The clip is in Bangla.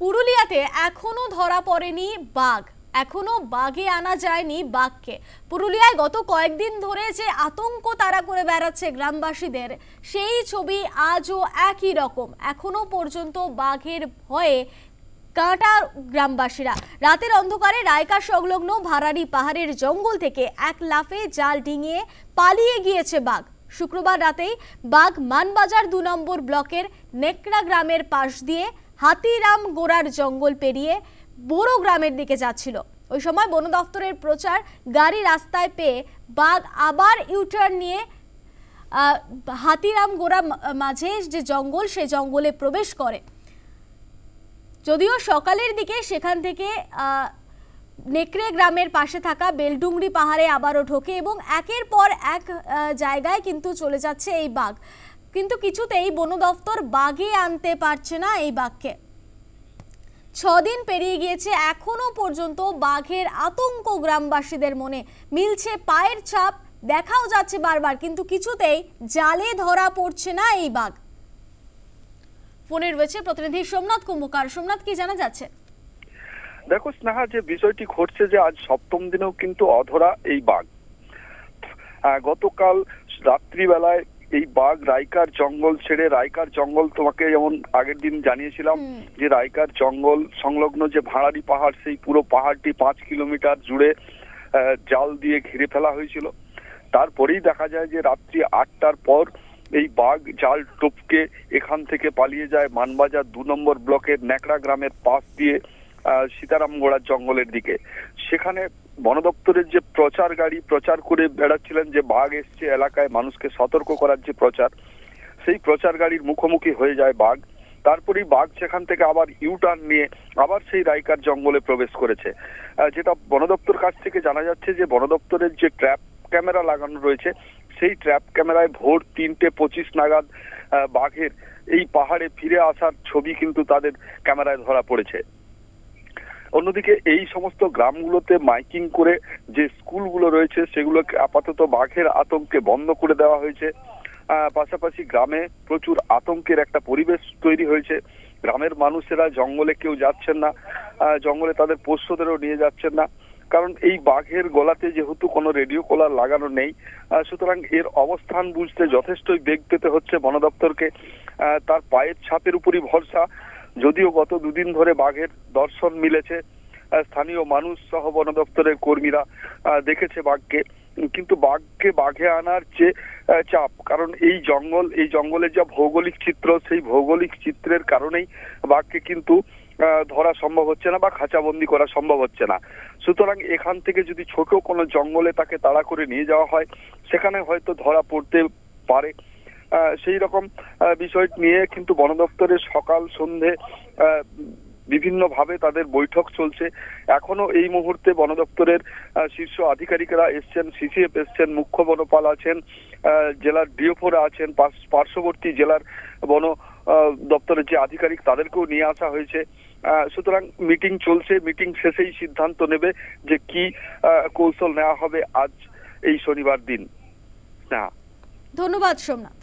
পুরুলিয়াতে এখনো ধরা পড়েনি বাঘ, এখনো বাঘে আনা যায়নি বাঘকে। পুরুলিয়ায় গত কয়েকদিন ধরে যে আতঙ্ক তারা করে বেড়াচ্ছে গ্রামবাসীদের, সেই ছবি আজও একই রকম। এখনো পর্যন্ত বাঘের ভয়ে কাঁটা গ্রামবাসীরা। রাতের অন্ধকারে রায়কা সংলগ্ন ভারাড়ি পাহাড়ের জঙ্গল থেকে এক লাফে জাল ডিঙিয়ে পালিয়ে গিয়েছে বাঘ। শুক্রবার রাতেই বাঘ মানবাজার ২ নম্বর ব্লকের নেকড়া গ্রামের পাশ দিয়ে হাতিরাম গোড়ার জঙ্গল পেরিয়ে বড় গ্রামের দিকে যাচ্ছিল। ওই সময় বন দফতরের প্রচার গাড়ি রাস্তায় পেয়ে বাঘ আবার ইউটার্ন নিয়ে হাতিরাম গোড়া মাঝে যে জঙ্গল, সে জঙ্গলে প্রবেশ করে। যদিও সকালের দিকে সেখান থেকে নেকড়ে গ্রামের পাশে থাকা বেলডুংরি পাহাড়ে আবারও ঢোকে এবং একের পর এক জায়গায় কিন্তু চলে যাচ্ছে এই বাঘ। কিন্তু কিছুতেই বন দফতর বাঘে আনতে পারছে না এই বাঘকে। ৬ দিন পেরিয়ে গিয়েছে, এখনো পর্যন্ত বাঘের আতঙ্ক গ্রামবাসীদের মনে। মিলছে পায়ের ছাপ, দেখাও যাচ্ছে বারবার, কিন্তু কিছুতেই জালে ধরা পড়ছে না এই বাঘ। ফোনে রয়েছে প্রতিনিধি সোমনাথ কুম্ভকার। সোমনাথ, কি জানা যাচ্ছে? দেখো স্নেহা, যে বিষয়টি ঘটছে যে আজ ৭ম দিনেও কিন্তু অধরা এই বাঘ। গতকাল রাত্রিবেলায় এই বাঘ রায়কার জঙ্গল ছেড়ে, রায়কার জঙ্গল তোমাকে যেমন আগের দিন জানিয়েছিলাম যে রায়কার জঙ্গল সংলগ্ন যে ভাড়ারি পাহাড়, সেই পুরো পাহাড়টি ৫ কিলোমিটার জুড়ে জাল দিয়ে ঘিরে ফেলা হয়েছিল। তারপরেই দেখা যায় যে রাত্রি ৮টার পর এই বাঘ জাল টপকে এখান থেকে পালিয়ে যায় মানবাজার ২ নম্বর ব্লকের নেকড়া গ্রামের পাশ দিয়ে সীতারামগড়ার জঙ্গলের দিকে। সেখানে বন দপ্তরের যে প্রচার গাড়ি প্রচার করে বেড়াচ্ছিলেন যে বাঘ এসছে এলাকায়, মানুষকে সতর্ক করার যে প্রচার, সেই প্রচার গাড়ির মুখোমুখি হয়ে যায় বাঘ। তারপরেই বাঘ সেখান থেকে আবার ইউটার্ন নিয়ে আবার সেই রায়কার জঙ্গলে প্রবেশ করেছে। যেটা বন দপ্তর কাছ থেকে জানা যাচ্ছে যে বন দপ্তরের যে ট্র্যাপ ক্যামেরা লাগানো রয়েছে, সেই ট্র্যাপ ক্যামেরায় ভোর ৩:২৫ নাগাদ বাঘের এই পাহাড়ে ফিরে আসার ছবি কিন্তু তাদের ক্যামেরায় ধরা পড়েছে। অন্যদিকে এই সমস্ত গ্রামগুলোতে মাইকিং করে যে স্কুলগুলো রয়েছে সেগুলোকে আপাতত বাঘের আতঙ্কে বন্ধ করে দেওয়া হয়েছে। পাশাপাশি গ্রামে প্রচুর আতঙ্কের একটা পরিবেশ তৈরি হয়েছে। গ্রামের মানুষেরা জঙ্গলে কেউ যাচ্ছেন না, জঙ্গলে তাদের পোষ্যদেরও নিয়ে যাচ্ছেন না, কারণ এই বাঘের গলাতে যেহেতু কোনো রেডিও কলার লাগানো নেই, সুতরাং এর অবস্থান বুঝতে যথেষ্টই বেগ পেতে হচ্ছে বন দপ্তরকে। তার পায়ের ছাপের উপরই ভরসা। যদিও গত ২ দিন ধরে বাঘের দর্শন মিলেছে, স্থানীয় মানুষ সহ বন দপ্তরের কর্মীরা দেখেছে বাঘকে, কিন্তু বাঘকে বাঘে আনার যে চাপ, কারণ এই জঙ্গলের যা ভৌগোলিক চিত্র, সেই ভৌগোলিক চিত্রের কারণেই বাঘকে কিন্তু ধরা সম্ভব হচ্ছে না বা খাঁচাবন্দি করা সম্ভব হচ্ছে না। সুতরাং এখান থেকে যদি ছোট কোনো জঙ্গলে তাকে তাড়া করে নিয়ে যাওয়া হয়, সেখানে হয়তো ধরা পড়তে পারে। সেই রকম বিষয় নিয়ে কিন্তু বন দপ্তরের সকাল সন্ধে বিভিন্নভাবে তাদের বৈঠক চলছে। এখনো এই মুহূর্তে বন দপ্তরের শীর্ষ আধিকারিকেরা এসছেন, সিসিএফ এসছেন, মুখ্য বনপাল আছেন, জেলার ডিওফোরা আছেন, পার্শ্ববর্তী জেলার বন দপ্তরের যে আধিকারিক তাদেরকেও নিয়ে আসা হয়েছে। সুতরাং মিটিং চলছে, মিটিং শেষেই সিদ্ধান্ত নেবে যে কি কৌশল নেওয়া হবে আজ এই শনিবার দিন। ধন্যবাদ সোমনাথ।